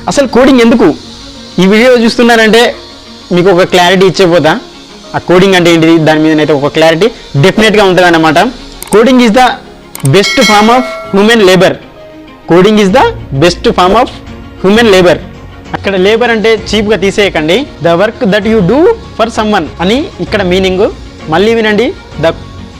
అసలు కోడింగ్ ఎందుకు ఈ వీడియో చూస్తున్నారంటే మీకు ఒక క్లారిటీ ఇచ్చేపోతా. ఆ కోడింగ్ అంటే ఏంటిది దాని మీదనైతే ఒక క్లారిటీ డెఫినెట్గా ఉంటుంది అన్నమాట. Coding is the best form of human labour. Coding is the best form of human labour. అక్కడ లేబర్ అంటే చీప్గా తీసేయకండి. The work that you do for someone అని ఇక్కడ మీనింగ్. మళ్ళీ వినండి, the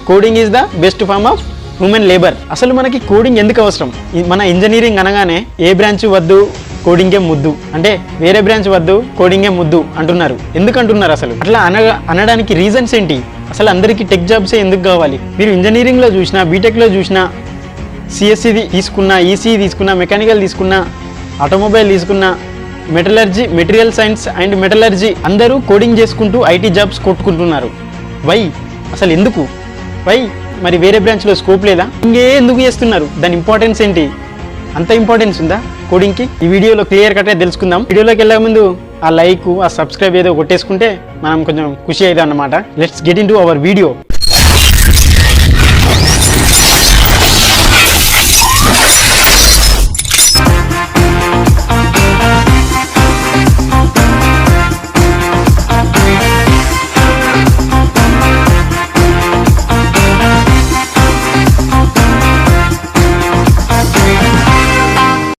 coding is the best form of human labour. అసలు మనకి కోడింగ్ ఎందుకు అవసరం? మన ఇంజనీరింగ్ అనగానే ఏ బ్రాంచ్ వద్దు కోడింగే ముద్దు, అంటే వేరే బ్రాంచ్ వద్దు కోడింగే ముద్దు అంటున్నారు. ఎందుకు అంటున్నారు అసలు? అట్లా అనడానికి రీజన్స్ ఏంటి? అసలు అందరికీ టెక్ జాబ్సే ఎందుకు కావాలి? మీరు ఇంజనీరింగ్లో చూసినా, బీటెక్లో చూసినా, సిఎస్సి తీసుకున్నా, ఈసీ తీసుకున్నా, మెకానికల్ తీసుకున్నా, ఆటోమొబైల్ తీసుకున్నా, మెటీరియల్ సైన్స్ అండ్ మెటలర్జీ అందరూ కోడింగ్ చేసుకుంటూ ఐటీ జాబ్స్ కొట్టుకుంటున్నారు. వై? అసలు ఎందుకు? వై? మరి వేరే బ్రాంచ్లో స్కోప్ లేదా? ఎందుకు చేస్తున్నారు? దాని ఇంపార్టెన్స్ ఏంటి? అంత ఇంపార్టెన్స్ ఉందా కోడింగ్కి? ఈ వీడియోలో క్లియర్ కట్గా తెలుసుకుందాం. వీడియోలోకి వెళ్ళే ముందు ఆ లైక్, ఆ సబ్స్క్రైబ్ ఏదో కొట్టేసుకుంటే మనం కొంచెం ఖుషి అవుతాం అన్నమాట. Let's get into our video.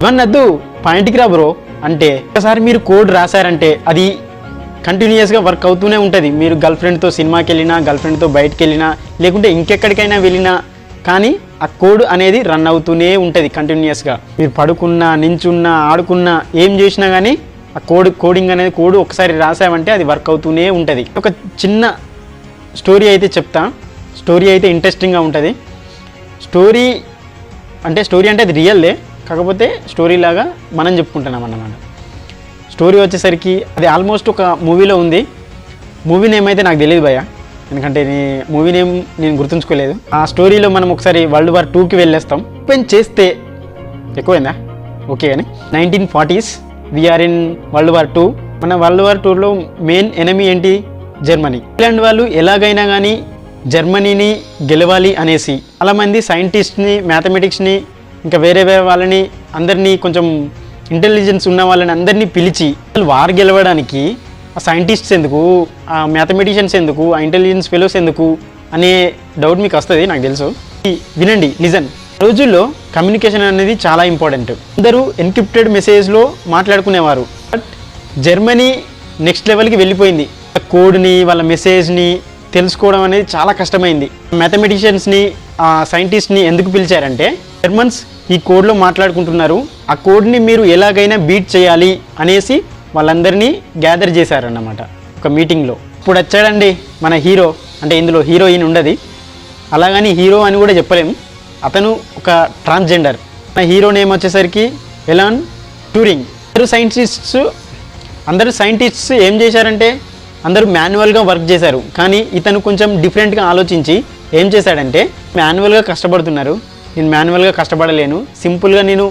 ఇవన్నద్దు పాయింట్కి రా బ్రో. అంటే ఒకసారి మీరు కోడ్ రాశారంటే అది కంటిన్యూస్గా వర్క్ అవుతూనే ఉంటుంది. మీరు గర్ల్ ఫ్రెండ్తో సినిమాకి వెళ్ళినా, గర్ల్ ఫ్రెండ్తో బయటకు వెళ్ళినా, లేకుంటే ఇంకెక్కడికైనా వెళ్ళినా కానీ ఆ కోడ్ అనేది రన్ అవుతూనే ఉంటుంది కంటిన్యూస్గా. మీరు పడుకున్నా, నించున్నా, ఆడుకున్నా, ఏం చేసినా కానీ ఆ కోడింగ్ అనేది కోడ్ ఒకసారి రాసామంటే అది వర్క్ అవుతూనే ఉంటుంది. ఒక చిన్న స్టోరీ అయితే చెప్తా. స్టోరీ అయితే ఇంట్రెస్టింగ్గా ఉంటుంది. స్టోరీ అంటే అది రియల్దే, కాకపోతే స్టోరీ లాగా మనం చెప్పుకుంటున్నాం అన్నమాట. స్టోరీ వచ్చేసరికి అది ఆల్మోస్ట్ ఒక మూవీలో ఉంది. మూవీ నేమ్ అయితే నాకు తెలియదు భయ్య, ఎందుకంటే మూవీ నేమ్ నేను గుర్తుంచుకోలేదు. ఆ స్టోరీలో మనం ఒకసారి వరల్డ్ వార్ 2కి వెళ్ళేస్తాం. ఓపెన్ చేస్తే ఎక్కువైందా? ఓకే. కానీ 1940s we are in world war 2. మన వరల్డ్ వార్ 2లో మెయిన్ ఎనిమీ ఏంటి? జర్మనీ. ఇంగ్లాండ్ వాళ్ళు ఎలాగైనా కానీ జర్మనీని గెలవాలి అనేసి చాలామంది సైంటిస్ట్ని, మ్యాథమెటిక్స్ని, ఇంకా వేరే వాళ్ళని అందరినీ, కొంచెం ఇంటెలిజెన్స్ ఉన్న వాళ్ళని అందరినీ పిలిచి వార్ గెలవడానికి ఆ సైంటిస్ట్స్ ఎందుకు, ఆ మ్యాథమెటిషియన్స్ ఎందుకు, ఆ ఇంటెలిజెన్స్ ఫెలోస్ ఎందుకు అనే డౌట్ మీకు వస్తుంది, నాకు తెలుసు. వినండి, లిజన్. రోజుల్లో కమ్యూనికేషన్ అనేది చాలా ఇంపార్టెంట్. అందరూ ఎన్క్రిప్టెడ్ మెసేజ్లో మాట్లాడుకునేవారు. బట్ జర్మనీ నెక్స్ట్ లెవెల్కి వెళ్ళిపోయింది. కోడ్ని, వాళ్ళ మెసేజ్ని తెలుసుకోవడం అనేది చాలా కష్టమైంది. మ్యాథమెటిషియన్స్ని, ఆ సైంటిస్ట్ని ఎందుకు పిలిచారంటే జర్మన్స్ ఈ కోడ్లో మాట్లాడుకుంటున్నారు, ఆ కోడ్ని మీరు ఎలాగైనా బీట్ చేయాలి అనేసి వాళ్ళందరినీ గ్యాదర్ చేశారన్నమాట ఒక మీటింగ్లో. ఇప్పుడు వచ్చాడండి మన హీరో. అంటే ఇందులో హీరోయిన్ ఉండదు, అలాగని హీరో అని కూడా చెప్పలేము. అతను ఒక ట్రాన్స్జెండర్. మన హీరో నేమ్ వచ్చేసరికి ఎలాన్ ట్యూరింగ్. అందరూ సైంటిస్ట్స్ ఏం చేశారంటే అందరూ మాన్యువల్గా వర్క్ చేశారు. కానీ ఇతను కొంచెం డిఫరెంట్గా ఆలోచించి ఏం చేశాడంటే, మాన్యువల్గా కష్టపడుతున్నారు, నేను మాన్యువల్గా కష్టపడలేను, సింపుల్గా నేను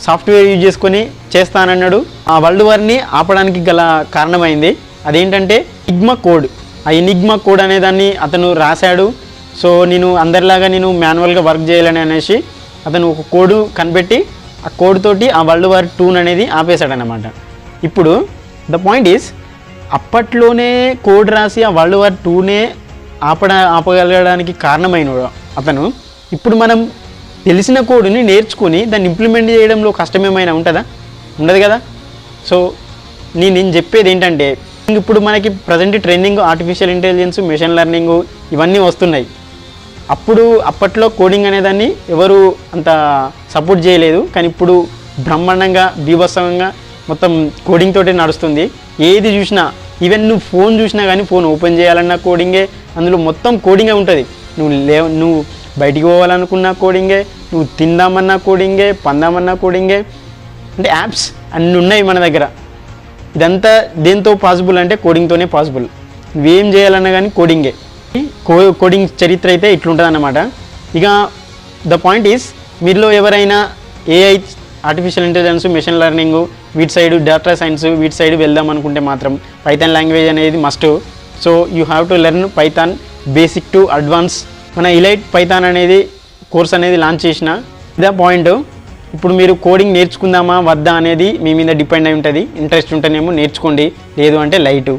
సాఫ్ట్వేర్ యూజ్ చేసుకొని చేస్తానన్నాడు. ఆ వరల్డ్ వార్ని ఆపడానికి గల కారణమైంది అదేంటంటే ఎనిగ్మా కోడ్. ఆ ఎనిగ్మా కోడ్ అనే దాన్ని అతను రాశాడు. సో నేను అందరిలాగా నేను మాన్యువల్గా వర్క్ చేయాలని అనేసి అతను ఒక కోడ్ కనిపెట్టి ఆ కోడ్ తోటి ఆ వరల్డ్ వార్ 2 అనేది ఆపేశాడనమాట. ఇప్పుడు ద పాయింట్ ఈస్, అప్పట్లోనే కోడ్ రాసి ఆ వరల్డ్ వార్ 2నే ఆపగలగడానికి కారణమైన అతను ఇప్పుడు మనం తెలిసిన కోడ్ని నేర్చుకొని దాన్ని ఇంప్లిమెంట్ చేయడంలో కష్టం ఏమైనా ఉంటుందా? ఉండదు కదా. సో నేను చెప్పేది ఏంటంటే, ఇప్పుడు మనకి present trending artificial intelligence, machine learning ఇవన్నీ వస్తున్నాయి. అప్పట్లో కోడింగ్ అనేదాన్ని ఎవరు అంత సపోర్ట్ చేయలేదు, కానీ ఇప్పుడు బ్రహ్మాండంగా, బీభత్సంగా మొత్తం కోడింగ్ తోటే నడుస్తుంది. ఏది చూసినా, ఈవెన్ నువ్వు ఫోన్ చూసినా కానీ ఫోన్ ఓపెన్ చేయాలన్నా కోడింగే, అందులో మొత్తం కోడింగే ఉంటుంది. నువ్వు బయటికి పోవాలనుకున్నా కోడింగే, నువ్వు తిందామన్నా కోడింగే, పందామన్నా కోడింగే, అంటే యాప్స్ అన్నీ ఉన్నాయి మన దగ్గర. ఇదంతా దేంతో పాసిబుల్ అంటే కోడింగ్తోనే పాసిబుల్. నువ్వేం చేయాలన్నా కానీ కోడింగే. కోడింగ్ చరిత్ర అయితే ఇట్లుంటుంది అన్నమాట. ఇక ద పాయింట్ ఈస్, మీలో ఎవరైనా AI, artificial intelligence, machine learning వీటి సైడ్, డేటా సైన్స్ వీటి సైడ్ వెళ్దాం అనుకుంటే మాత్రం పైథాన్ లాంగ్వేజ్ అనేది must. So you have to learn Python basic to advance. మన ఇలైట్ పైథాన్ అనేది కోర్స్ అనేది లాంచ్ చేసిన. ఇదే పాయింట్. ఇప్పుడు మీరు కోడింగ్ నేర్చుకుందామా వద్దా అనేది మీ మీద డిపెండ్ అయి ఉంటుంది. ఇంట్రెస్ట్ ఉంటేనేమో నేర్చుకోండి, లేదు అంటే లైటు.